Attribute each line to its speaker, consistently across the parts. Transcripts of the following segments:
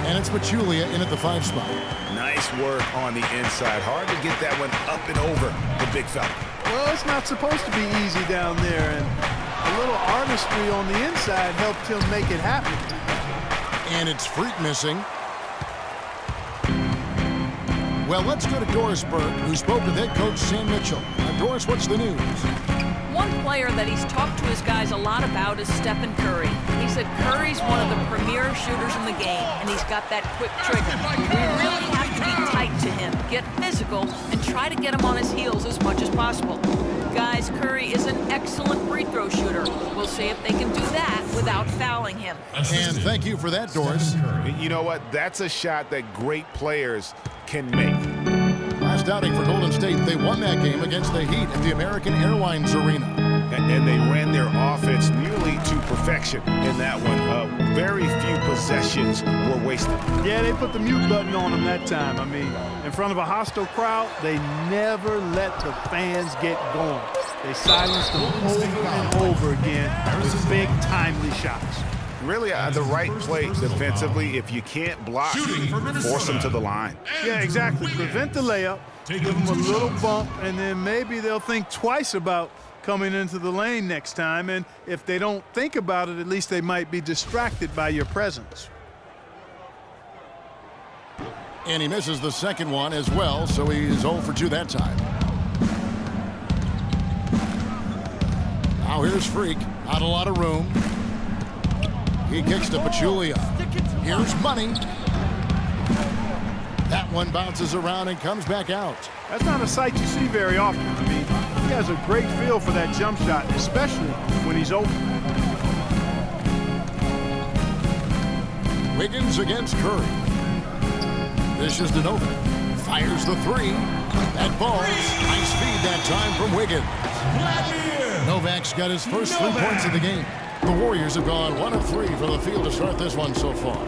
Speaker 1: And it's Pachulia in at the 5 spot.
Speaker 2: Nice work on the inside. Hard to get that one up and over the big fella.
Speaker 3: Well, it's not supposed to be easy down there, and a little artistry on the inside helped him make it happen.
Speaker 1: And it's Freak missing. Well, let's go to Doris Burke, who spoke with head coach Sam Mitchell. Doris, what's the news?
Speaker 4: One player that he's talked to his guys a lot about is Stephen Curry. He said Curry's one of the premier shooters in the game, and he's got that quick trigger. We really have to be tight to him, get physical, and try to get him on his heels as much as possible. Guys, Curry is an excellent free throw shooter. We'll see if they can do that without fouling him.
Speaker 1: And thank you for that, Doris.
Speaker 2: You know what? That's a shot that great players can make.
Speaker 1: Last outing for Golden State, they won that game against the Heat at the American Airlines Arena.
Speaker 2: And they ran their offense nearly to perfection in that one. Very few possessions were wasted.
Speaker 3: Yeah, they put the mute button on them that time. I mean, in front of a hostile crowd, they never let the fans get going. They silenced them over and over again with big, timely shots.
Speaker 2: Really the right play defensively. If you can't block, force them to the line.
Speaker 3: Yeah, exactly. Prevent the layup, give them a little bump, and then maybe they'll think twice about coming into the lane next time. And if they don't think about it, at least they might be distracted by your presence.
Speaker 1: And he misses the second one as well, so he's 0 for 2 that time. Now here's Freak. Not a lot of room. He kicks to Pachulia. Here's Money. That one bounces around and comes back out.
Speaker 3: That's not a sight you see very often. I mean, he has a great feel for that jump shot, especially when he's open.
Speaker 1: Wiggins against Curry. This is Novak. Fires the 3. That ball. Nice feed that time from Wiggins. Novak's got his first 3 points of the game. The Warriors have gone 1 of 3 from the field to start this one so far.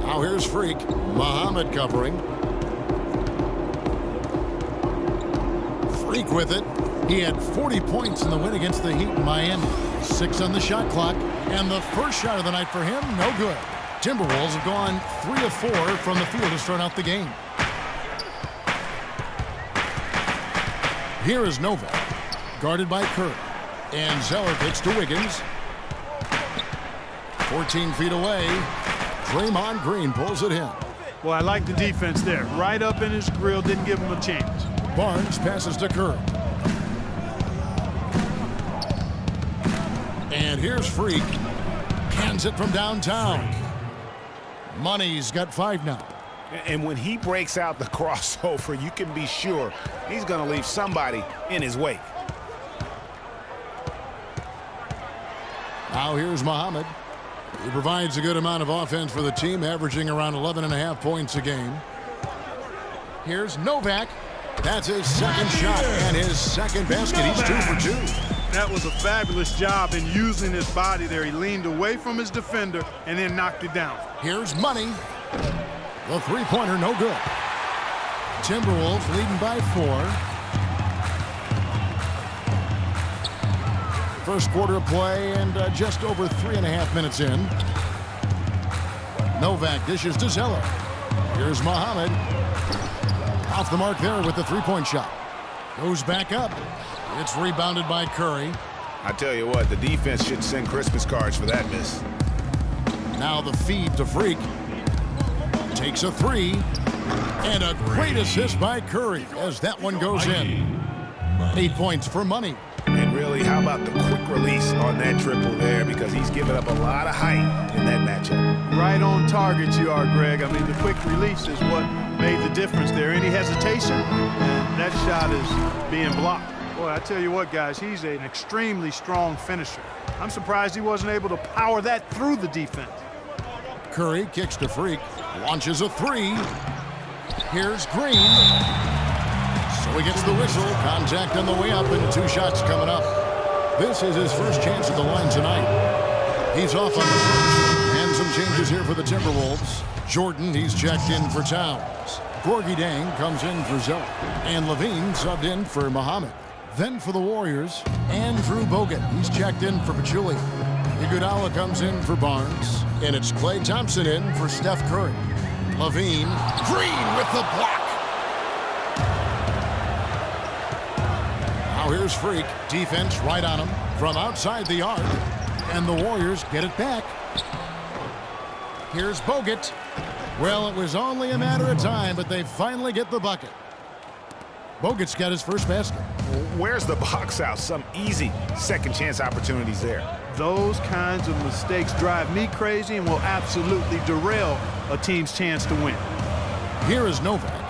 Speaker 1: Now here's Freak. Muhammad covering. Freak with it. He had 40 points in the win against the Heat in Miami. 6 on the shot clock. And the first shot of the night for him, no good. Timberwolves have gone 3 of 4 from the field to start out the game. Here is Novak. Guarded by Curry. And Zeller kicks to Wiggins. 14 feet away. Draymond Green pulls it in.
Speaker 3: Well, I like the defense there. Right up in his grill, didn't give him a chance.
Speaker 1: Barnes passes to Curry. And here's Freak. Cans it from downtown. Money's got 5 now.
Speaker 2: And when he breaks out the crossover, you can be sure he's going to leave somebody in his wake.
Speaker 1: Now here's Muhammad. He provides a good amount of offense for the team, averaging around 11.5 points a game. Here's Novak. That's his second shot and his second basket. He's 2 for 2.
Speaker 3: That was a fabulous job in using his body there. He leaned away from his defender and then knocked it down.
Speaker 1: Here's Money. The three-pointer, no good. Timberwolves leading by 4. First quarter of play and just over 3.5 minutes in. Novak dishes to Zeller. Here's Muhammad. Off the mark there with the three-point shot. Goes back up. It's rebounded by Curry.
Speaker 2: I tell you what, the defense should send Christmas cards for that miss.
Speaker 1: Now the feed to Freak. Takes a 3. And a great assist by Curry as that one goes in. 8 points for Money.
Speaker 2: And really, how about the quick release on that triple there? Because he's given up a lot of height in that matchup.
Speaker 3: Right on target you are, Greg. I mean, the quick release is what made the difference there. Any hesitation, and that shot is being blocked. Boy, I tell you what, guys, he's an extremely strong finisher. I'm surprised he wasn't able to power that through the defense.
Speaker 1: Curry kicks to Freak. Launches a 3. Here's Green. So he gets the whistle. Contact on the way up and 2 shots coming up. This is his first chance at the line tonight. He's off on the first. And some changes here for the Timberwolves. Jordan, he's checked in for Towns. Gorgie Dang comes in for Zeller. And Lavine subbed in for Muhammad. Then for the Warriors, Andrew Bogut. He's checked in for Pachulia. Iguodala comes in for Barnes, and it's Klay Thompson in for Steph Curry. Lavine, Green with the block. Now here's Freak. Defense right on him from outside the arc. And the Warriors get it back. Here's Bogut. Well, it was only a matter of time, but they finally get the bucket. Bogut's got his first basket.
Speaker 2: Where's the box out? Some easy second chance opportunities there.
Speaker 3: Those kinds of mistakes drive me crazy and will absolutely derail a team's chance to win.
Speaker 1: Here is Novak.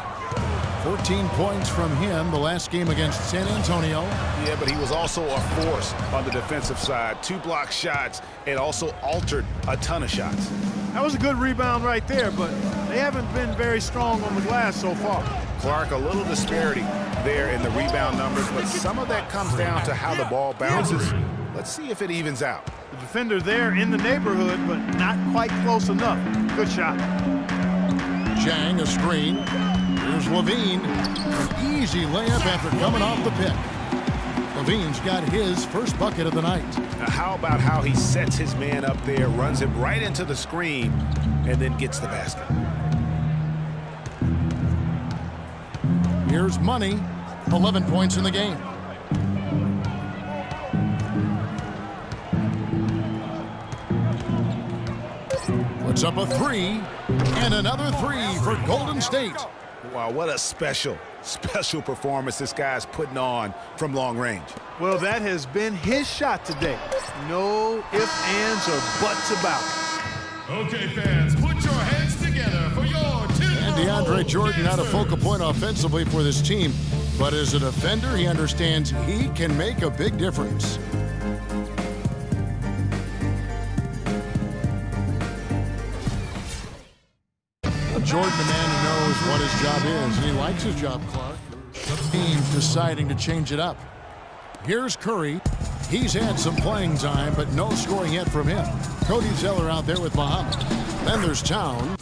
Speaker 1: 14 points from him the last game against San Antonio.
Speaker 2: Yeah, but he was also a force on the defensive side. 2 block shots and also altered a ton of shots.
Speaker 3: That was a good rebound right there, but they haven't been very strong on the glass so far.
Speaker 2: Clark, a little disparity there in the rebound numbers, but some of that comes down to how the ball bounces. Let's see if it evens out.
Speaker 3: The defender there in the neighborhood, but not quite close enough. Good shot.
Speaker 1: Jang, a screen. Here's Lavine. An easy layup after coming off the pick. Lavine's got his first bucket of the night.
Speaker 2: Now, how about how he sets his man up there, runs him right into the screen, and then gets the basket.
Speaker 1: Here's Money. 11 points in the game. Puts up a 3, and another 3 for Golden State.
Speaker 2: Wow, what a special performance this guy's putting on from long range.
Speaker 3: Well, that has been his shot today. No ifs, ands, or buts about it.
Speaker 5: Okay, fans, put your hands together for your Timberwolves.
Speaker 1: And DeAndre Jordan not a focal point offensively for this team, but as a defender, he understands he can make a big difference. Jordan, a man who knows what his job is, and he likes his job, Clark. The team's deciding to change it up. Here's Curry. He's had some playing time, but no scoring yet from him. Cody Zeller out there with Muhammad. Then there's Town.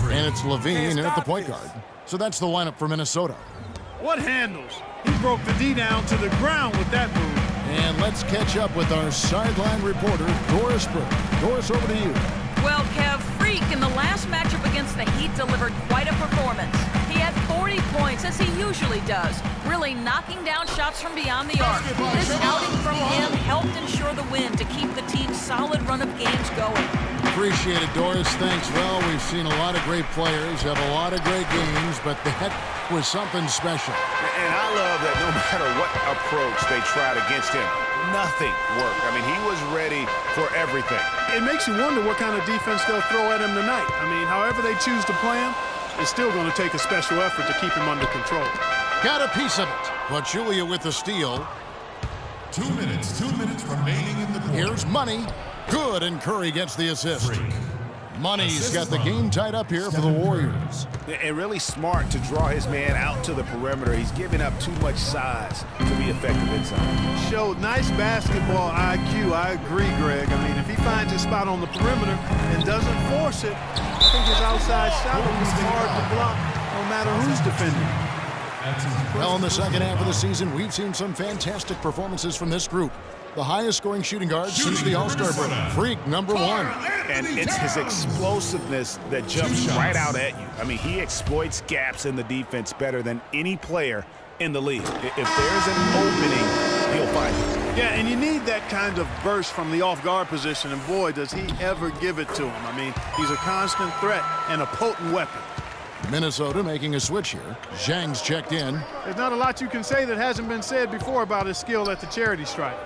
Speaker 1: And it's Lavine at the point guard. So that's the lineup for Minnesota.
Speaker 3: What handles? He broke the D down to the ground with that move.
Speaker 1: And let's catch up with our sideline reporter, Doris Burke. Doris, over to you.
Speaker 4: Well, Kev, Freak in the last matchup against the Heat delivered quite a performance. He had 40 points, as he usually does, really knocking down shots from beyond the arc. This outing from him helped ensure the win to keep the team's solid run of games going.
Speaker 1: Appreciate it, Doris. Thanks. Well, we've seen a lot of great players have a lot of great games, but that was something special.
Speaker 2: And I love that no matter what approach they tried against him, nothing worked. I mean, he was ready for everything.
Speaker 3: It makes you wonder what kind of defense they'll throw at him tonight. I mean, however they choose to play him, it's still going to take a special effort to keep him under control.
Speaker 1: Got a piece of it. But Julia with the steal.
Speaker 5: 2 minutes remaining in the quarter.
Speaker 1: Here's Money. Good, and Curry gets the assist. Money's got the game tied up here for the Warriors.
Speaker 2: And really smart to draw his man out to the perimeter. He's giving up too much size to be effective inside.
Speaker 3: Showed nice basketball IQ. I agree, Greg. I mean, if he finds his spot on the perimeter and doesn't force it, I think his outside shot will be hard to block no matter who's defending.
Speaker 1: Well, in the second half of the season, we've seen some fantastic performances from this group. The highest scoring shooting guard since the All-Star break. Freak, number 1.
Speaker 2: And it's his explosiveness that jumps right out at you. I mean, he exploits gaps in the defense better than any player in the league. If there's an opening, he'll find it.
Speaker 3: Yeah, and you need that kind of burst from the off-guard position, and boy, does he ever give it to him. I mean, he's a constant threat and a potent weapon.
Speaker 1: Minnesota making a switch here. Zhang's checked in.
Speaker 3: There's not a lot you can say that hasn't been said before about his skill at the charity stripe.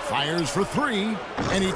Speaker 1: Fires for 3, and he